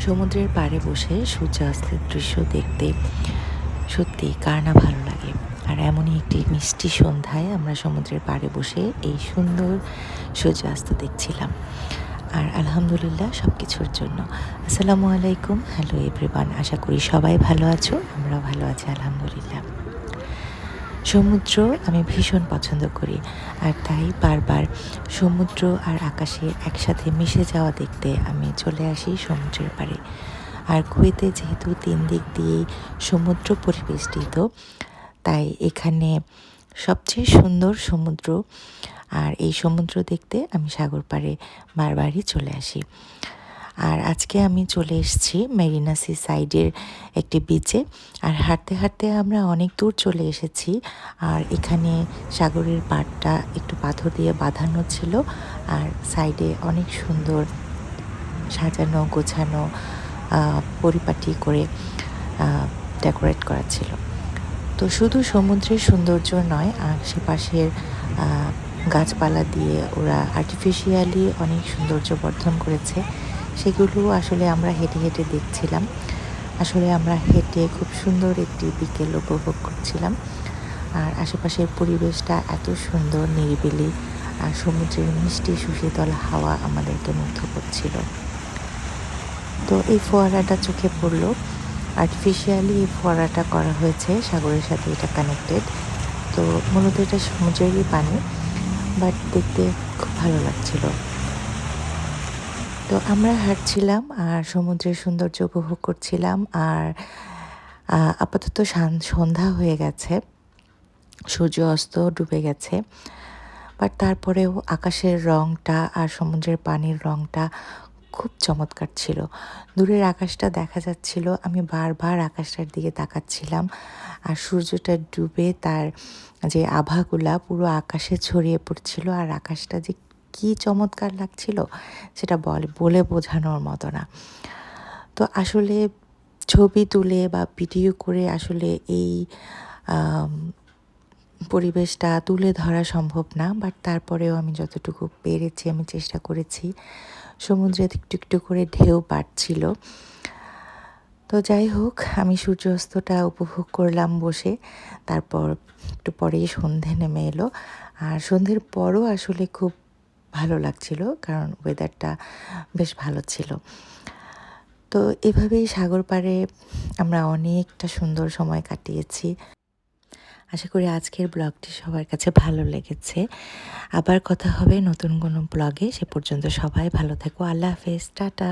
সমুদ্রের পাড়ে বসে সূর্যাস্তের দৃশ্য দেখতে সত্যি কার না ভালো লাগে। আর এমনই একটি মিষ্টি সন্ধ্যায় আমরা সমুদ্রের পাড়ে বসে এই সুন্দর সূর্যাস্ত দেখছিলাম। আর আলহামদুলিল্লাহ সব কিছুর জন্য। আসসালামু আলাইকুম, হ্যালো এভরিওয়ান, আশা করি সবাই ভালো আছো, আমরাও ভালো আছি আলহামদুলিল্লাহ। সমুদ্র আমি ভীষণ পছন্দ করি, আর তাই বারবার সমুদ্র আর আকাশে একসাথে মিশে যাওয়া দেখতে আমি চলে আসি সমুদ্রের পাড়ে। আর কুয়েতে যেহেতু 3 দিক দিয়েই সমুদ্র পরিবেষ্টিত, তাই এখানে সবচেয়ে সুন্দর সমুদ্র। আর এই সমুদ্র দেখতে আমি সাগর পাড়ে বারবারই চলে আসি। আর আজকে আমি চলে এসেছি মেরিনা সি সাইডের একটি বিচে। আর হাঁটতে হাঁটতে আমরা অনেক দূর চলে এসেছি। আর এখানে সাগরের পাড়টা একটু পাথর দিয়ে বাঁধানো ছিল, আর সাইডে অনেক সুন্দর সাজানো গোছানো পরিপাটি করে ডেকোরেট করা ছিল। তো শুধু সমুদ্রের সৌন্দর্য নয়, আশেপাশের গাছপালা দিয়ে ওরা আর্টিফিশিয়ালি অনেক সৌন্দর্য বর্ধন করেছে। সেগুলো আসলে আমরা হেঁটে হেঁটে দেখছিলাম। আসলে আমরা হেঁটে খুব সুন্দর একটি বিকেল উপভোগ করছিলাম। আর আশেপাশের পরিবেশটা এত সুন্দর নিরিবিলি, আর সমুদ্রের মিষ্টি সুশীতল হাওয়া আমাদেরকে মুগ্ধ করছিল। তো এই ফোয়ারাটা চোখে পড়লো। আর্টিফিশিয়ালি এই ফোয়ারাটা করা হয়েছে, সাগরের সাথে এটা কানেক্টেড। তো মূলত এটা সমুদ্রেরই পানি, বাট দেখতে খুব ভালো লাগছিল। তো আমরা হাঁটছিলাম আর সমুদ্রের সৌন্দর্য উপভোগ করছিলাম। আর আপাতত সন্ধ্যা হয়ে গেছে, সূর্য অস্ত ডুবে গেছে, বাট তারপরেও আকাশের রঙটা আর সমুদ্রের পানির রঙটা খুব চমৎকার ছিল। দূরের আকাশটা দেখা যাচ্ছিল, আমি বারবার আকাশটার দিকে তাকাচ্ছিলাম। আর সূর্যটা ডুবে তার যে আভাগুলা পুরো আকাশে ছড়িয়ে পড়ছিল, আর আকাশটা যে কী চমৎকার লাগছিল সেটা বলে বোঝানোর মতো না। তো আসলে ছবি তুলে বা ভিডিও করে আসলে এই পরিবেশটা তুলে ধরা সম্ভব না, বাট তারপরেও আমি যতটুকু পেরেছি আমি চেষ্টা করেছি। সমুদ্রে একটু একটু করে ঢেউ বাড়ছিল। তো যাই হোক, আমি সূর্যাস্তটা উপভোগ করলাম বসে। তারপর একটু পরেই সন্ধে নেমে এলো। আর সন্ধ্যের পরও আসলে খুব ভালো লাগছিল, কারণ ওয়েদারটা বেশ ভালো ছিল। তো এভাবেই সাগর পাড়ে আমরা অনেকটা সুন্দর সময় কাটিয়েছি। আশা করি আজকের ব্লগটি সবার কাছে ভালো লেগেছে। আবার কথা হবে নতুন কোনো ব্লগে। সে পর্যন্ত সবাই ভালো থেকো। আল্লাহ হাফেজ, টাটা।